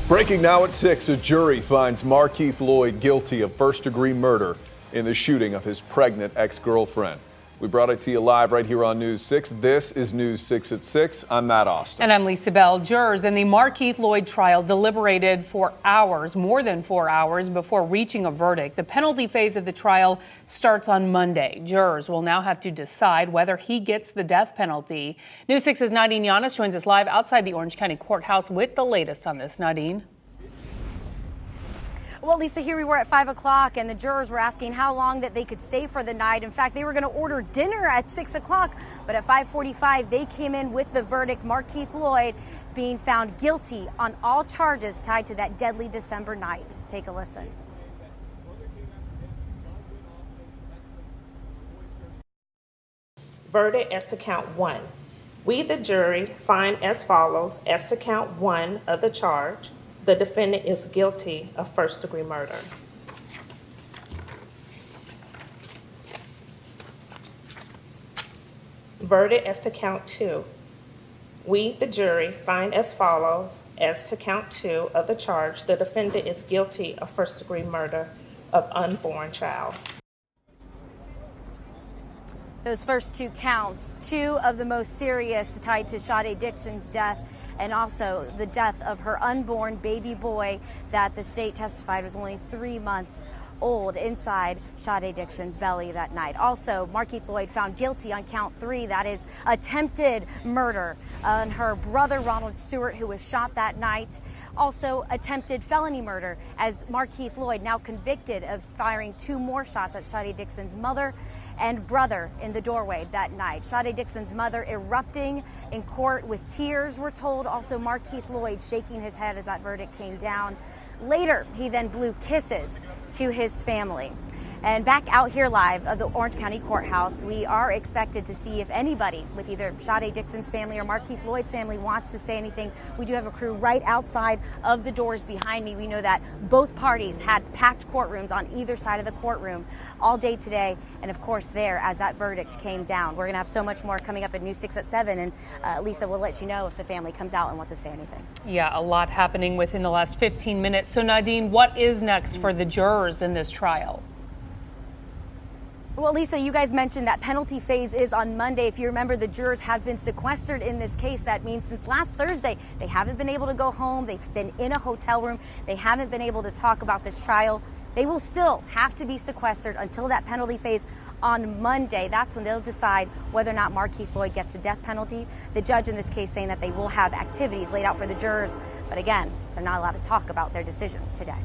Breaking now at 6, a jury finds Markeith Loyd guilty of first-degree murder in the shooting of his pregnant ex-girlfriend. We brought it to you live right here on News 6. This is News 6 at 6. I'm Matt Austin. And I'm Lisa Bell. Jurors in the Markeith Loyd trial deliberated for hours, more than 4 hours, before reaching a verdict. The penalty phase of the trial starts on Monday. Jurors will now have to decide whether he gets the death penalty. News 6's Nadine Yanis joins us live outside the Orange County Courthouse with the latest on this. Nadine. Well, Lisa, here we were at 5 o'clock, and the jurors were asking how long that they could stay for the night. In fact, they were going to order dinner at 6 o'clock, but at 5:45, they came in with the verdict. Markeith Loyd being found guilty on all charges tied to that deadly December night. Take a listen. Verdict as to count 1. We, the jury, find as follows as to count 1 of the charge. The defendant is guilty of first-degree murder. Verdict as to count 2. We, the jury, find as follows as to count 2 of the charge. The defendant is guilty of first-degree murder of unborn child. Those first 2 counts, 2 of the most serious tied to Sade Dixon's death and also the death of her unborn baby boy that the state testified was only 3 months old inside Sade Dixon's belly that night. Also, Markeith Loyd found guilty on count 3, that is attempted murder on her brother Ronald Stewart, who was shot that night. Also attempted felony murder, as Markeith Loyd now convicted of firing 2 more shots at Sade Dixon's mother and brother in the doorway that night. Sade Dixon's mother erupting in court with tears, we're told. Also Markeith Loyd shaking his head as that verdict came down. Later, he then blew kisses to his family. And back out here live of the Orange County Courthouse, we are expected to see if anybody with either Sade Dixon's family or Markeith Loyd's family wants to say anything. We do have a crew right outside of the doors behind me. We know that both parties had packed courtrooms on either side of the courtroom all day today, and of course there as that verdict came down. We're going to have so much more coming up at News 6 at 7, and Lisa will let you know if the family comes out and wants to say anything. Yeah, a lot happening within the last 15 minutes. So Nadine, what is next for the jurors in this trial? Well, Lisa, you guys mentioned that penalty phase is on Monday. If you remember, the jurors have been sequestered in this case. That means since last Thursday, they haven't been able to go home. They've been in a hotel room. They haven't been able to talk about this trial. They will still have to be sequestered until that penalty phase on Monday. That's when they'll decide whether or not Markeith Loyd gets a death penalty. The judge in this case saying that they will have activities laid out for the jurors. But again, they're not allowed to talk about their decision today.